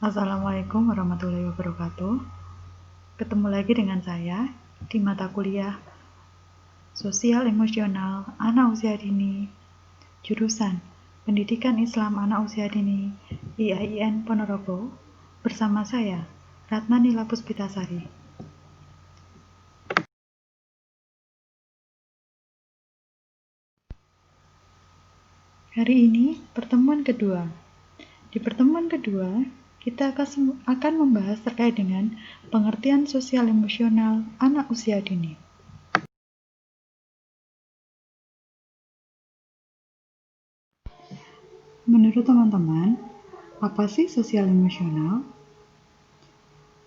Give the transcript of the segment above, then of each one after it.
Assalamualaikum warahmatullahi wabarakatuh. Ketemu lagi dengan saya di mata kuliah Sosial Emosional Anak Usia Dini, jurusan Pendidikan Islam Anak Usia Dini, IAIN Ponorogo, bersama saya, Ratna Nila Puspitasari. Hari ini pertemuan kedua. Di pertemuan kedua, kita akan membahas terkait dengan pengertian sosial emosional anak usia dini. Menurut teman-teman, apa sih sosial emosional?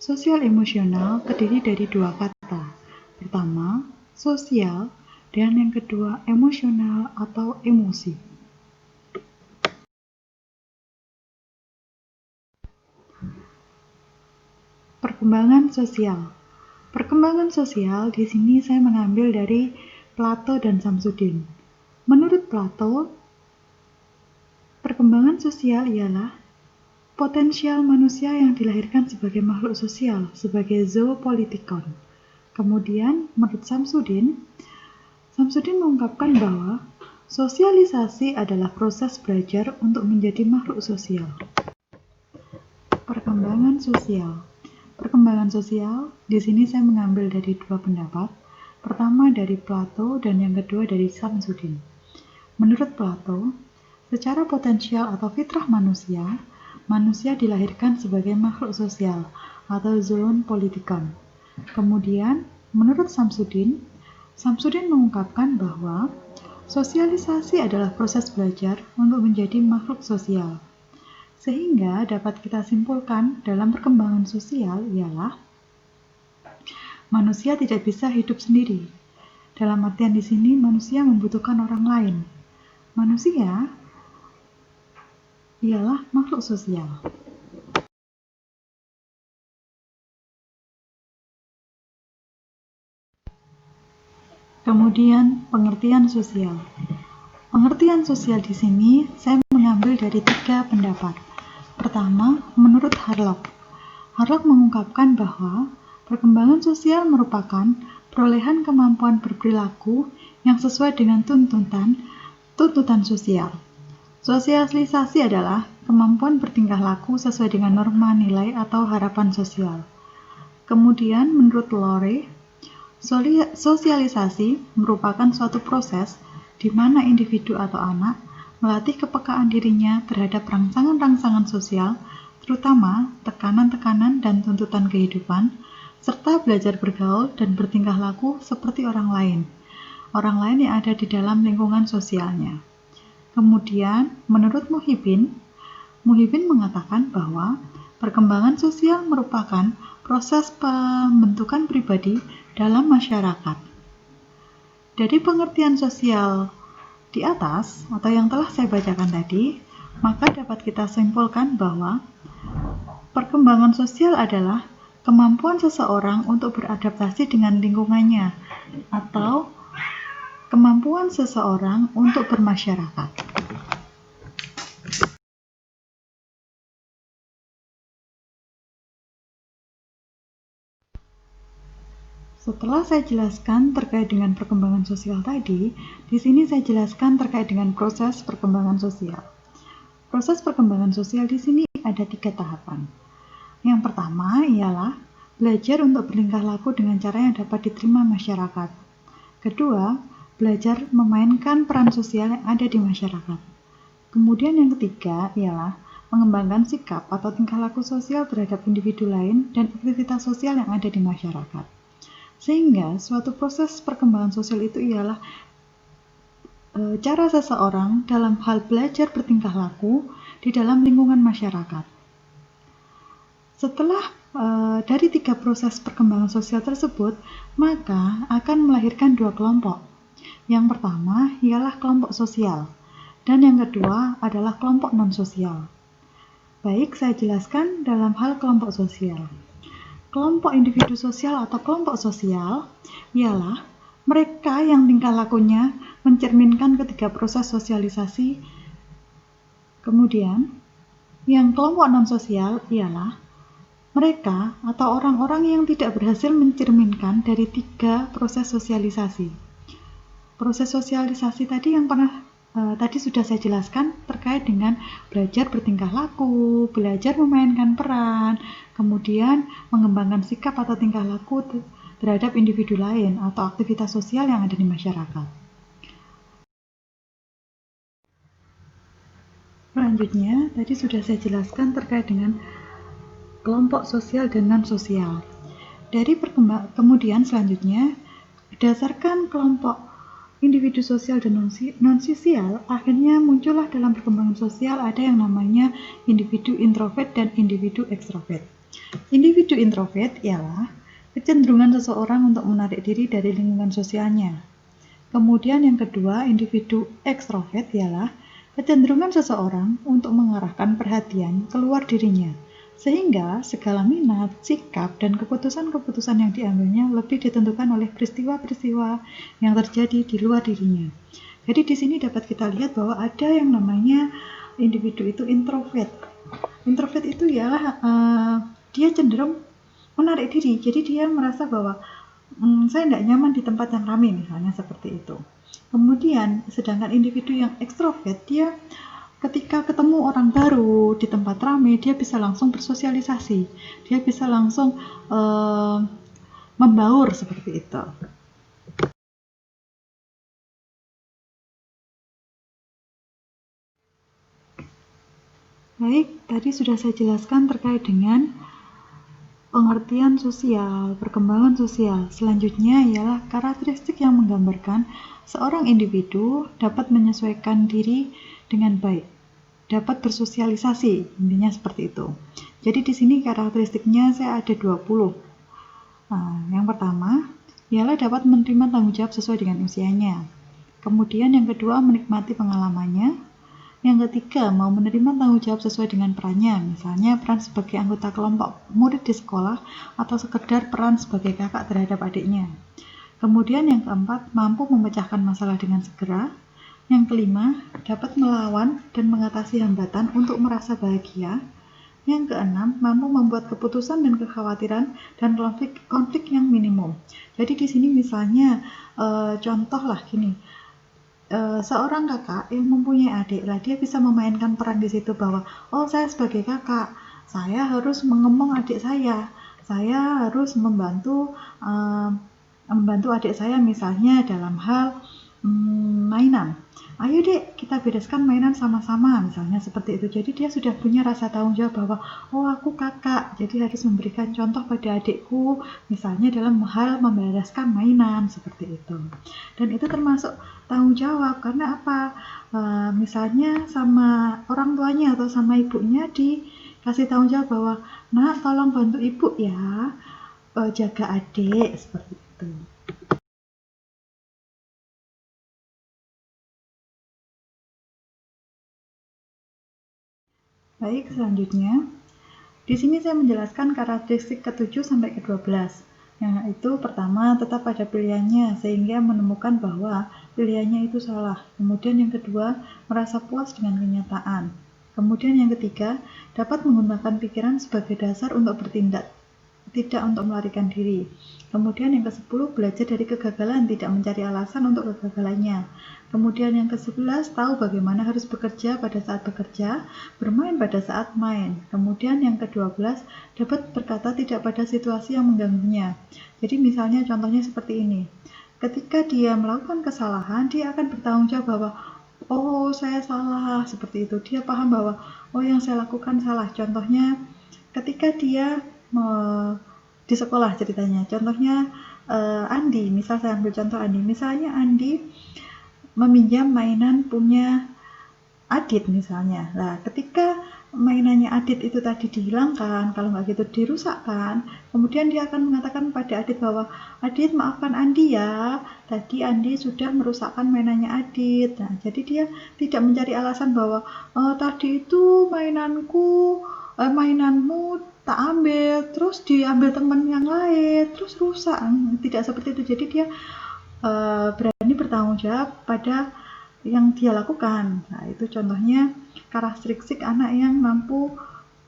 Sosial emosional terdiri dari dua kata. Pertama, sosial, dan yang kedua, emosional atau emosi. Perkembangan sosial. Perkembangan sosial di sini saya mengambil dari Plato dan Samsudin. Menurut Plato, perkembangan sosial ialah potensial manusia yang dilahirkan sebagai makhluk sosial, sebagai zoopolitikon. Kemudian, menurut Samsudin mengungkapkan bahwa sosialisasi adalah proses belajar untuk menjadi makhluk sosial. Perkembangan sosial. Perkembangan sosial, di sini saya mengambil dari dua pendapat. Pertama dari Plato dan yang kedua dari Samsudin. Menurut Plato, secara potensial atau fitrah manusia dilahirkan sebagai makhluk sosial atau zoon politikon. Kemudian, menurut Samsudin mengungkapkan bahwa sosialisasi adalah proses belajar untuk menjadi makhluk sosial. Sehingga dapat kita simpulkan dalam perkembangan sosial ialah manusia tidak bisa hidup sendiri. Dalam artian di sini manusia membutuhkan orang lain. Manusia ialah makhluk sosial. Kemudian pengertian sosial. Pengertian sosial di sini saya mengambil dari tiga pendapat. Pertama, menurut Harlock. Harlock mengungkapkan bahwa perkembangan sosial merupakan perolehan kemampuan berperilaku yang sesuai dengan tuntutan sosial. Sosialisasi adalah kemampuan bertingkah laku sesuai dengan norma nilai atau harapan sosial. Kemudian, menurut Lore, sosialisasi merupakan suatu proses di mana individu atau anak melatih kepekaan dirinya terhadap rangsangan-rangsangan sosial, terutama tekanan-tekanan dan tuntutan kehidupan, serta belajar bergaul dan bertingkah laku seperti orang lain yang ada di dalam lingkungan sosialnya. Kemudian, menurut Muhyiddin mengatakan bahwa perkembangan sosial merupakan proses pembentukan pribadi dalam masyarakat. Dari pengertian sosial di atas, atau yang telah saya bacakan tadi, maka dapat kita simpulkan bahwa perkembangan sosial adalah kemampuan seseorang untuk beradaptasi dengan lingkungannya, atau kemampuan seseorang untuk bermasyarakat. Setelah saya jelaskan terkait dengan perkembangan sosial tadi, di sini saya jelaskan terkait dengan proses perkembangan sosial. Proses perkembangan sosial di sini ada 3 tahapan. Yang pertama ialah belajar untuk bertingkah laku dengan cara yang dapat diterima masyarakat. Kedua, belajar memainkan peran sosial yang ada di masyarakat. Kemudian yang ketiga ialah mengembangkan sikap atau tingkah laku sosial terhadap individu lain dan aktivitas sosial yang ada di masyarakat. Sehingga suatu proses perkembangan sosial itu ialah cara seseorang dalam hal belajar bertingkah laku di dalam lingkungan masyarakat. Setelah dari 3 proses perkembangan sosial tersebut, maka akan melahirkan 2 kelompok. Yang pertama ialah kelompok sosial, dan yang kedua adalah kelompok non-sosial. Baik, saya jelaskan dalam hal kelompok sosial. Kelompok individu sosial atau kelompok sosial ialah mereka yang tingkah lakunya mencerminkan ketiga proses sosialisasi. Kemudian, Yang kelompok non-sosial ialah mereka atau orang-orang yang tidak berhasil mencerminkan dari 3 proses sosialisasi. Proses sosialisasi tadi yang tadi sudah saya jelaskan terkait dengan belajar bertingkah laku, belajar memainkan peran, kemudian mengembangkan sikap atau tingkah laku terhadap individu lain atau aktivitas sosial yang ada di masyarakat. Selanjutnya, tadi sudah saya jelaskan terkait dengan kelompok sosial dan non-sosial. Kemudian selanjutnya, berdasarkan kelompok individu sosial dan non-sosial, akhirnya muncullah dalam perkembangan sosial ada yang namanya individu introvert dan individu ekstrovert. Individu introvert ialah kecenderungan seseorang untuk menarik diri dari lingkungan sosialnya. Kemudian yang kedua, individu ekstrovert ialah kecenderungan seseorang untuk mengarahkan perhatian keluar dirinya, sehingga segala minat, sikap, dan keputusan-keputusan yang diambilnya lebih ditentukan oleh peristiwa-peristiwa yang terjadi di luar dirinya. Jadi di sini dapat kita lihat bahwa ada yang namanya individu itu introvert. Introvert itu ialah dia cenderung menarik diri, jadi dia merasa bahwa saya tidak nyaman di tempat yang ramai, misalnya seperti itu. Kemudian sedangkan individu yang ekstrovert, dia ketika ketemu orang baru di tempat ramai, dia bisa langsung bersosialisasi, dia bisa langsung membaur seperti itu. Baik, tadi sudah saya jelaskan terkait dengan pengertian sosial, perkembangan sosial. Selanjutnya ialah karakteristik yang menggambarkan seorang individu dapat menyesuaikan diri dengan baik, dapat bersosialisasi, intinya seperti itu. Jadi di sini karakteristiknya saya ada 20. Yang pertama ialah dapat menerima tanggung jawab sesuai dengan usianya. Kemudian yang kedua, menikmati pengalamannya. Yang ketiga, mau menerima tanggung jawab sesuai dengan perannya, misalnya peran sebagai anggota kelompok murid di sekolah atau sekedar peran sebagai kakak terhadap adiknya. Kemudian yang keempat, mampu memecahkan masalah dengan segera. Yang kelima, dapat melawan dan mengatasi hambatan untuk merasa bahagia. Yang keenam, mampu membuat keputusan dan kekhawatiran dan konflik yang minimum. Jadi di sini misalnya contoh lah gini. Seorang kakak yang mempunyai adik, lah dia bisa memainkan peran di situ bahwa saya sebagai kakak, saya harus mengemong adik saya harus membantu adik saya misalnya dalam hal mainan. Ayo dek, kita bereskan mainan sama-sama, misalnya seperti itu. Jadi dia sudah punya rasa tanggung jawab bahwa aku kakak, jadi harus memberikan contoh pada adikku, misalnya dalam hal membereskan mainan, seperti itu. Dan itu termasuk tanggung jawab, karena apa? Misalnya sama orang tuanya atau sama ibunya dikasih tanggung jawab bahwa, nak tolong bantu ibu ya, jaga adik, seperti itu. Baik, selanjutnya di sini saya menjelaskan karakteristik ke-7 sampai ke-12. Yang itu pertama, tetap pada pilihannya sehingga menemukan bahwa pilihannya itu salah. Kemudian yang kedua, merasa puas dengan kenyataan. Kemudian yang ketiga, dapat menggunakan pikiran sebagai dasar untuk bertindak, tidak untuk melarikan diri. Kemudian yang ke-10, belajar dari kegagalan, tidak mencari alasan untuk kegagalannya. Kemudian yang ke-11, tahu bagaimana harus bekerja pada saat bekerja, bermain pada saat main. Kemudian yang ke-12, dapat berkata tidak pada situasi yang mengganggunya. Jadi misalnya contohnya seperti ini. Ketika dia melakukan kesalahan, dia akan bertanggung jawab bahwa saya salah, seperti itu. Dia paham bahwa yang saya lakukan salah. Contohnya ketika dia di sekolah ceritanya. Contohnya Andi, misal saya ambil contoh Andi. Misalnya Andi meminjam mainan punya Adit misalnya. Nah, ketika mainannya Adit itu tadi dihilangkan, kalau nggak gitu dirusakkan, kemudian dia akan mengatakan pada Adit bahwa, Adit maafkan Andi ya, tadi Andi sudah merusakkan mainannya Adit. Nah, jadi dia tidak mencari alasan bahwa tadi itu mainanmu tak ambil, terus diambil teman yang lain, terus rusak. Tidak seperti itu. Jadi dia berani bertanggung jawab pada dia lakukan. Nah, itu contohnya karakteristik anak yang mampu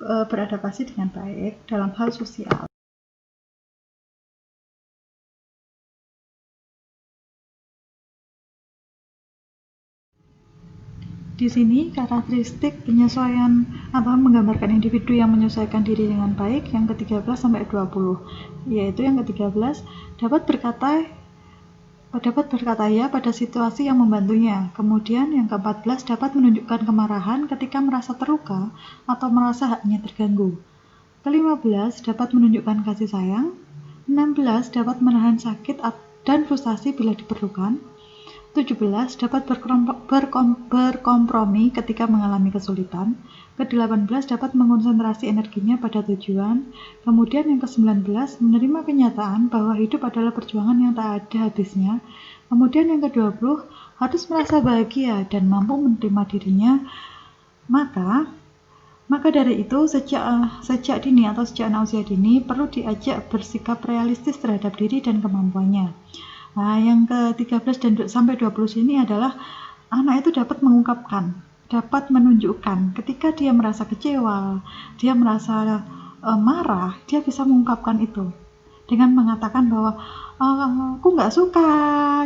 beradaptasi dengan baik dalam hal sosial. Di sini karakteristik penyesuaian menggambarkan individu yang menyesuaikan diri dengan baik yang ke-13 sampai 20, yaitu yang ke-13 dapat berkata ya pada situasi yang membantunya. Kemudian yang ke-14 dapat menunjukkan kemarahan ketika merasa terluka atau merasa haknya terganggu. Ke-15 dapat menunjukkan kasih sayang. 16 dapat menahan sakit dan frustasi bila diperlukan. 17 dapat berkompromi ketika mengalami kesulitan. Ke-18 dapat mengonsentrasi energinya pada tujuan. Kemudian yang ke-19 menerima kenyataan bahwa hidup adalah perjuangan yang tak ada habisnya. Kemudian yang ke-20 harus merasa bahagia dan mampu menerima dirinya. Maka dari itu sejak dini atau sejak anak usia dini perlu diajak bersikap realistis terhadap diri dan kemampuannya. Nah, yang ke-13 dan sampai 20 ini adalah anak itu dapat mengungkapkan, dapat menunjukkan ketika dia merasa kecewa, dia merasa marah, dia bisa mengungkapkan itu dengan mengatakan bahwa aku nggak suka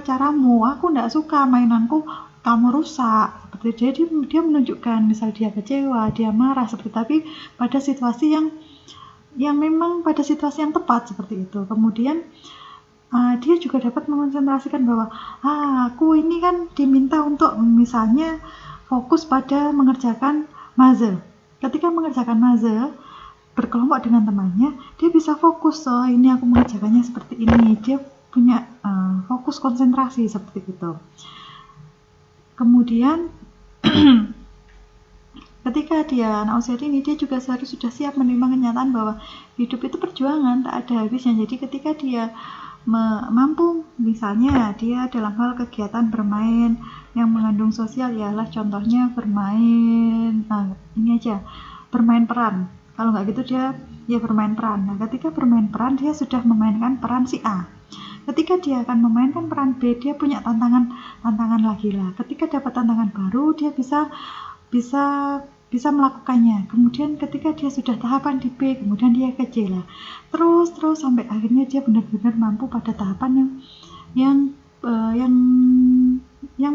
caramu, aku nggak suka mainanku, kamu rusak. Jadi dia menunjukkan, misal dia kecewa, dia marah seperti, tapi pada situasi yang memang pada situasi yang tepat seperti itu. Kemudian dia juga dapat mengonsentrasikan bahwa aku ini kan diminta untuk misalnya fokus pada mengerjakan puzzle. Ketika mengerjakan puzzle berkelompok dengan temannya, dia bisa fokus, ini aku mengerjakannya seperti ini. Dia punya fokus konsentrasi seperti itu. Kemudian ketika dia anak usia dini, dia juga sudah siap menerima kenyataan bahwa hidup itu perjuangan, tak ada habisnya. Jadi ketika dia mampu, misalnya dia dalam hal kegiatan bermain yang mengandung sosial, ialah contohnya bermain bermain peran. Kalau nggak gitu dia bermain peran. Nah, ketika bermain peran dia sudah memainkan peran si A. Ketika dia akan memainkan peran B, dia punya tantangan lagi lah. Ketika dapat tantangan baru, dia bisa melakukannya. Kemudian ketika dia sudah tahapan di B, kemudian dia ke C lah. Terus sampai akhirnya dia benar-benar mampu pada tahapan yang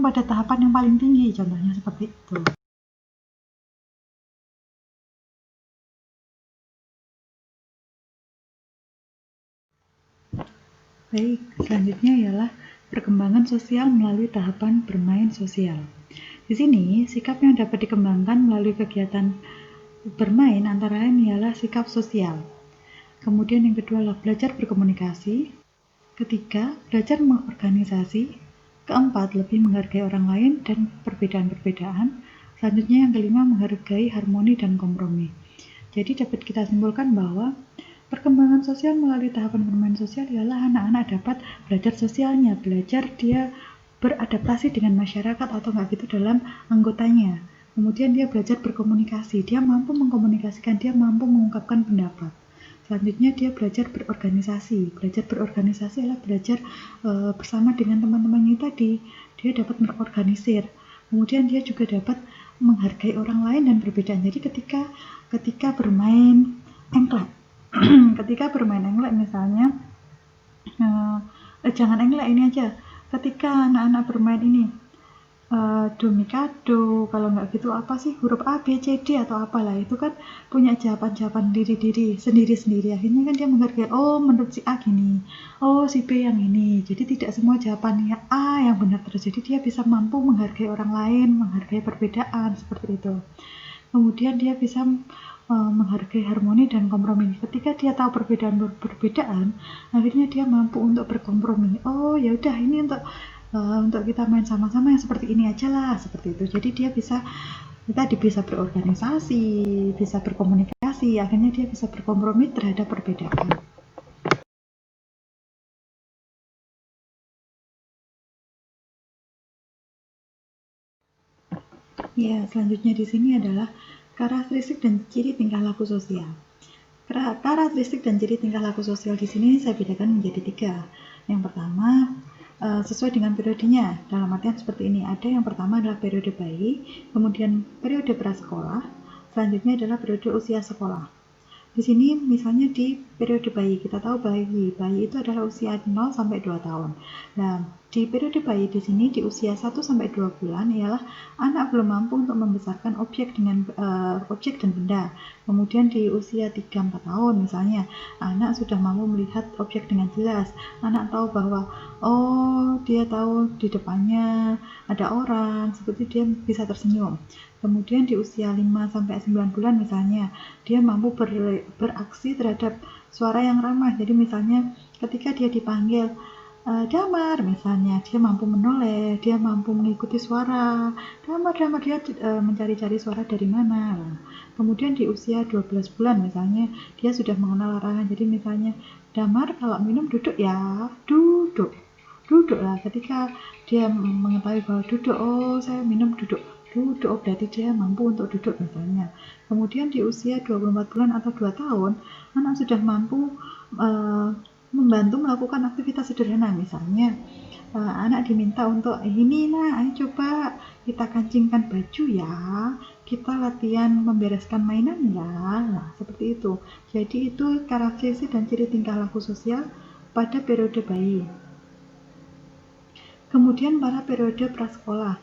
pada tahapan yang paling tinggi, contohnya seperti itu. Baik, selanjutnya ialah perkembangan sosial melalui tahapan bermain sosial. Di sini, sikap yang dapat dikembangkan melalui kegiatan bermain antara lain ialah sikap sosial. Kemudian yang kedua adalah belajar berkomunikasi. Ketiga, belajar mengorganisasi. Keempat, lebih menghargai orang lain dan perbedaan-perbedaan. Selanjutnya yang kelima, menghargai harmoni dan kompromi. Jadi dapat kita simpulkan bahwa perkembangan sosial melalui tahapan bermain sosial ialah anak-anak dapat belajar sosialnya, belajar dia beradaptasi dengan masyarakat atau nggak gitu dalam anggotanya. Kemudian dia belajar berkomunikasi, dia mampu mengkomunikasikan, dia mampu mengungkapkan pendapat. Selanjutnya dia belajar berorganisasi. Belajar berorganisasi adalah belajar bersama dengan teman-temannya tadi. Dia dapat berorganisir. Kemudian dia juga dapat menghargai orang lain dan perbedaan. Jadi ketika bermain engklek, misalnya, jangan engklek ini aja. Ketika anak-anak bermain ini, domikado, kalau nggak gitu apa sih, huruf A, B, C, D atau apalah, itu kan punya jawaban diri sendiri-sendiri. Akhirnya kan dia menghargai, oh menurut si A gini, oh si B yang ini. Jadi tidak semua jawabannya A yang benar terus. Jadi dia bisa mampu menghargai orang lain, menghargai perbedaan seperti itu. Kemudian dia bisa menghargai harmoni dan kompromi. Ketika dia tahu perbedaan, akhirnya dia mampu untuk berkompromi. Oh ya udah, ini untuk kita main sama-sama yang seperti ini aja lah, seperti itu. Jadi dia bisa berorganisasi, bisa berkomunikasi, akhirnya dia bisa berkompromi terhadap perbedaan. Ya, selanjutnya di sini adalah karakteristik dan ciri tingkah laku sosial. Karakteristik dan ciri tingkah laku sosial di sini saya bedakan menjadi 3. Yang pertama, sesuai dengan periodenya. Dalam artian seperti ini, ada yang pertama adalah periode bayi, kemudian periode prasekolah, selanjutnya adalah periode usia sekolah. Di sini misalnya di periode bayi, kita tahu bayi itu adalah usia 0 sampai 2 tahun. Nah, di periode bayi di sini di usia 1 sampai 2 bulan ialah anak belum mampu untuk membesarkan objek dan benda. Kemudian di usia 3-4 tahun misalnya, anak sudah mampu melihat objek dengan jelas. Anak tahu bahwa dia tahu di depannya ada orang, seperti dia bisa tersenyum. Kemudian di usia 5-9 bulan misalnya, dia mampu beraksi terhadap suara yang ramah. Jadi misalnya ketika dia dipanggil damar misalnya, dia mampu menoleh, dia mampu mengikuti suara damar, dia mencari-cari suara dari mana. Kemudian di usia 12 bulan misalnya, dia sudah mengenal larangan. Jadi misalnya, damar kalau minum duduk ya, duduklah. Ketika dia mengetahui bahwa duduk, saya minum duduk, berarti dia mampu untuk duduk misalnya. Kemudian di usia 24 bulan atau 2 tahun, anak sudah mampu membantu melakukan aktivitas sederhana. Misalnya anak diminta untuk ini, ayo coba kita kancingkan baju ya, kita latihan membereskan mainan ya. Nah, seperti itu. Jadi itu karakteristik dan ciri tingkah laku sosial pada periode bayi. Kemudian pada periode prasekolah.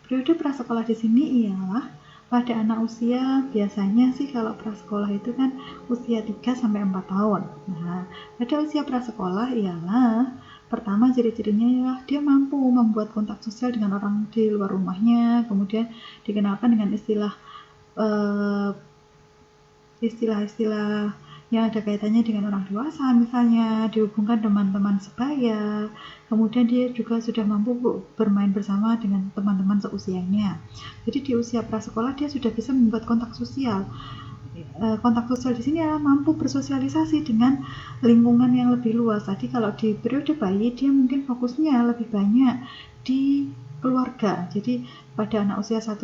Periode prasekolah di sini ialah pada anak usia, biasanya sih kalau prasekolah itu kan usia 3-4 tahun. Nah, pada usia prasekolah ialah pertama ciri-cirinya ialah dia mampu membuat kontak sosial dengan orang di luar rumahnya, kemudian dikenalkan dengan istilah-istilah yang ada kaitannya dengan orang dewasa, misalnya dihubungkan teman-teman sebaya. Kemudian dia juga sudah mampu bermain bersama dengan teman-teman seusianya. Jadi di usia prasekolah dia sudah bisa membuat kontak sosial. Kontak sosial di sini adalah mampu bersosialisasi dengan lingkungan yang lebih luas. Tadi kalau di periode bayi dia mungkin fokusnya lebih banyak di keluarga. Jadi pada anak usia 1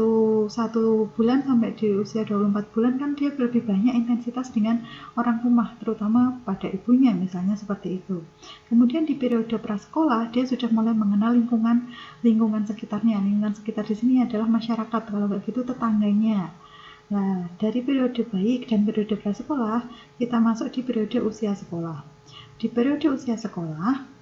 bulan sampai di usia 24 bulan kan dia lebih banyak intensitas dengan orang rumah, terutama pada ibunya misalnya seperti itu. Kemudian di periode prasekolah dia sudah mulai mengenal lingkungan sekitarnya. Lingkungan sekitar di sini adalah masyarakat, kalau kayak gitu tetangganya. Nah, dari periode bayi dan periode prasekolah kita masuk di periode usia sekolah. Di periode usia sekolah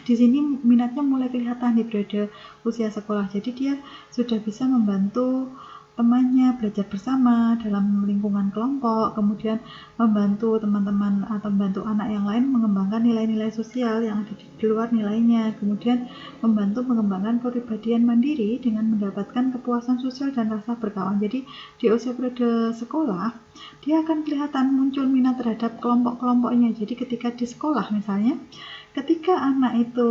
di sini minatnya mulai kelihatan di periode usia sekolah. Jadi dia sudah bisa membantu temannya belajar bersama dalam lingkungan kelompok, kemudian membantu teman-teman atau membantu anak yang lain mengembangkan nilai-nilai sosial yang ada di luar nilainya, kemudian membantu mengembangkan kepribadian mandiri dengan mendapatkan kepuasan sosial dan rasa berkawan. Jadi di usia periode sekolah dia akan kelihatan muncul minat terhadap kelompok-kelompoknya. Jadi ketika di sekolah misalnya, ketika anak itu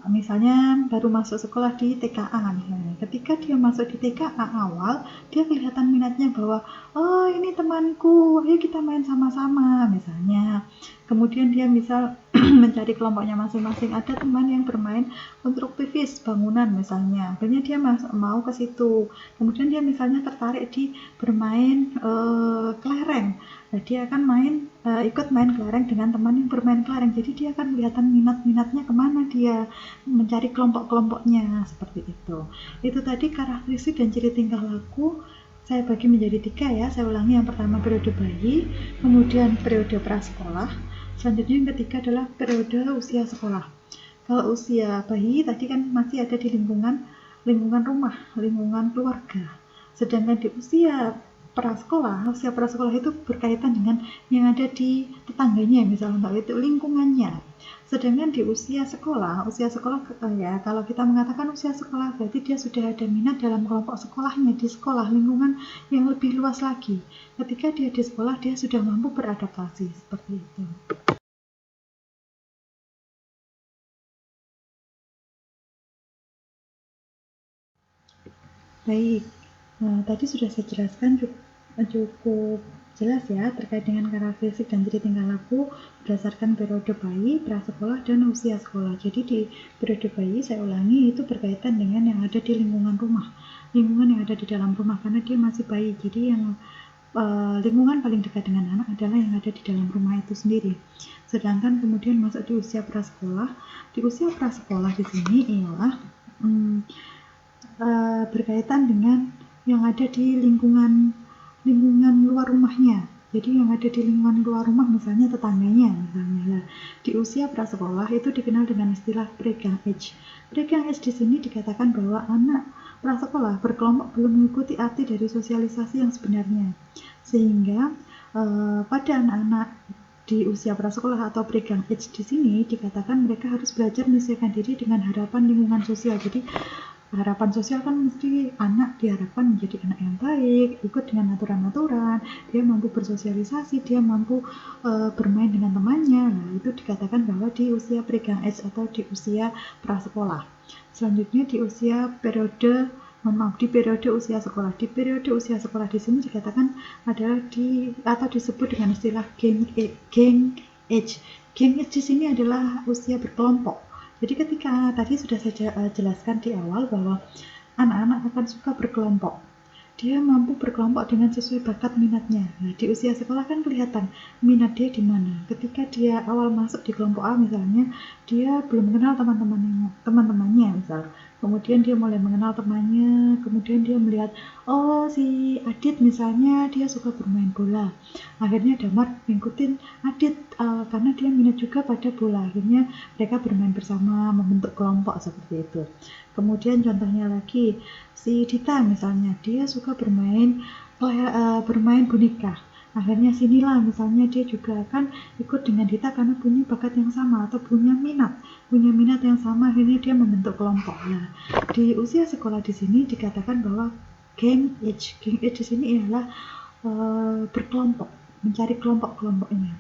misalnya baru masuk sekolah di TKA misalnya. Ketika dia masuk di TKA awal, dia kelihatan minatnya bahwa ini temanku, ayo kita main sama-sama misalnya. Kemudian dia misal mencari kelompoknya masing-masing. Ada teman yang bermain konstruktivis bangunan misalnya, akhirnya dia mau ke situ. Kemudian dia misalnya tertarik di bermain kelereng. Nah, dia akan ikut main kelereng dengan teman yang bermain kelereng. Jadi dia akan kelihatan minat-minatnya kemana, dia mencari kelompok-kelompoknya seperti itu. Itu tadi karakteristik dan ciri tingkah laku. Saya bagi menjadi 3 ya. Saya ulangi, yang pertama periode bayi, kemudian periode prasekolah, selanjutnya yang ketiga adalah periode usia sekolah. Kalau usia bayi tadi kan masih ada di lingkungan rumah, lingkungan keluarga. Sedangkan di usia prasekolah itu berkaitan dengan yang ada di tetangganya, misalnya itu lingkungannya. Sedangkan di usia sekolah ya, kalau kita mengatakan usia sekolah berarti dia sudah ada minat dalam kelompok sekolahnya, di sekolah, lingkungan yang lebih luas lagi. Ketika dia di sekolah dia sudah mampu beradaptasi seperti itu. Baik, tadi sudah saya jelaskan cukup jelas ya terkait dengan karakteristik dan ciri tingkah laku berdasarkan periode bayi, prasekolah, dan usia sekolah. Jadi di periode bayi, saya ulangi, itu berkaitan dengan yang ada di lingkungan rumah, lingkungan yang ada di dalam rumah, karena dia masih bayi. Jadi yang lingkungan paling dekat dengan anak adalah yang ada di dalam rumah itu sendiri. Sedangkan kemudian masuk di usia prasekolah. Di usia prasekolah di sini ialah berkaitan dengan yang ada di lingkungan luar rumahnya. Jadi yang ada di lingkungan luar rumah, misalnya tetangganya, misalnya lah. Di usia prasekolah itu dikenal dengan istilah breakdown age. Breakdown age di sini dikatakan bahwa anak prasekolah berkelompok belum mengikuti arti dari sosialisasi yang sebenarnya, sehingga pada anak-anak di usia prasekolah atau breakdown age di sini dikatakan mereka harus belajar menyesuaikan diri dengan harapan lingkungan sosial. Jadi harapan sosial kan mesti anak diharapkan menjadi anak yang baik, ikut dengan aturan-aturan, dia mampu bersosialisasi, dia mampu bermain dengan temannya. Nah, itu dikatakan bahwa di usia breakdown age atau di usia prasekolah. Selanjutnya di usia periode usia sekolah. Di periode usia sekolah di sini dikatakan adalah atau disebut dengan istilah gang age. Gang age di sini adalah usia berkelompok. Jadi ketika tadi sudah saya jelaskan di awal bahwa anak-anak akan suka berkelompok. Dia mampu berkelompok dengan sesuai bakat minatnya. Nah, di usia sekolah kan kelihatan minat dia di mana. Ketika dia awal masuk di kelompok A misalnya, dia belum mengenal teman-temannya misal. Kemudian dia mulai mengenal temannya, kemudian dia melihat, oh si Adit misalnya dia suka bermain bola. Akhirnya Damar mengikutin Adit karena dia minat juga pada bola. Akhirnya mereka bermain bersama, membentuk kelompok seperti itu. Kemudian contohnya lagi, si Dita misalnya, dia suka bermain boneka. Akhirnya sinilah misalnya dia juga akan ikut dengan Dita karena punya bakat yang sama atau punya minat yang sama, akhirnya dia membentuk kelompok. Nah, di usia sekolah di sini dikatakan bahwa gang age di sini ialah berkelompok, mencari kelompok-kelompoknya.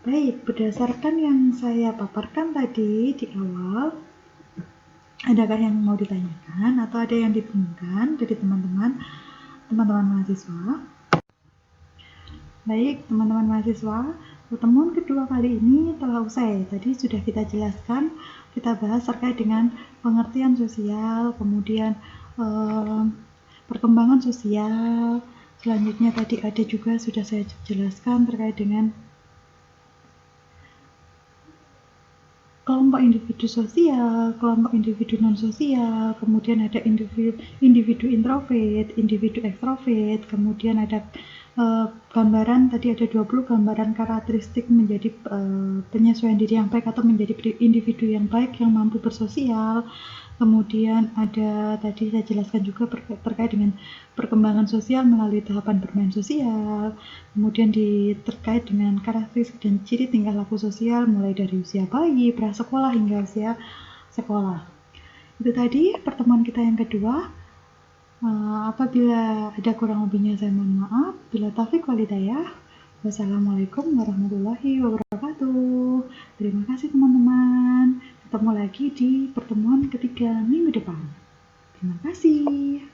Baik, berdasarkan yang saya paparkan tadi di awal, adakah yang mau ditanyakan atau ada yang dibingungkan dari teman-teman mahasiswa? Baik, teman-teman mahasiswa, pertemuan kedua kali ini telah usai. Tadi sudah kita jelaskan, kita bahas terkait dengan pengertian sosial, kemudian perkembangan sosial. Selanjutnya tadi ada juga sudah saya jelaskan terkait dengan kelompok individu sosial, kelompok individu non-sosial, kemudian ada individu introvert, individu ekstrovert, kemudian ada gambaran, tadi ada 20 gambaran karakteristik menjadi penyesuaian diri yang baik atau menjadi individu yang baik yang mampu bersosial. Kemudian ada tadi saya jelaskan juga terkait dengan perkembangan sosial melalui tahapan bermain sosial. Kemudian terkait dengan karakteristik dan ciri tingkah laku sosial mulai dari usia bayi, prasekolah hingga usia sekolah. Itu tadi pertemuan kita yang kedua. Apabila ada kurang lebihnya saya mohon maaf. Bila taufik wal hidayah. Wassalamualaikum warahmatullahi wabarakatuh. Terima kasih teman-teman. Ketemu lagi di pertemuan ketiga minggu depan. Terima kasih.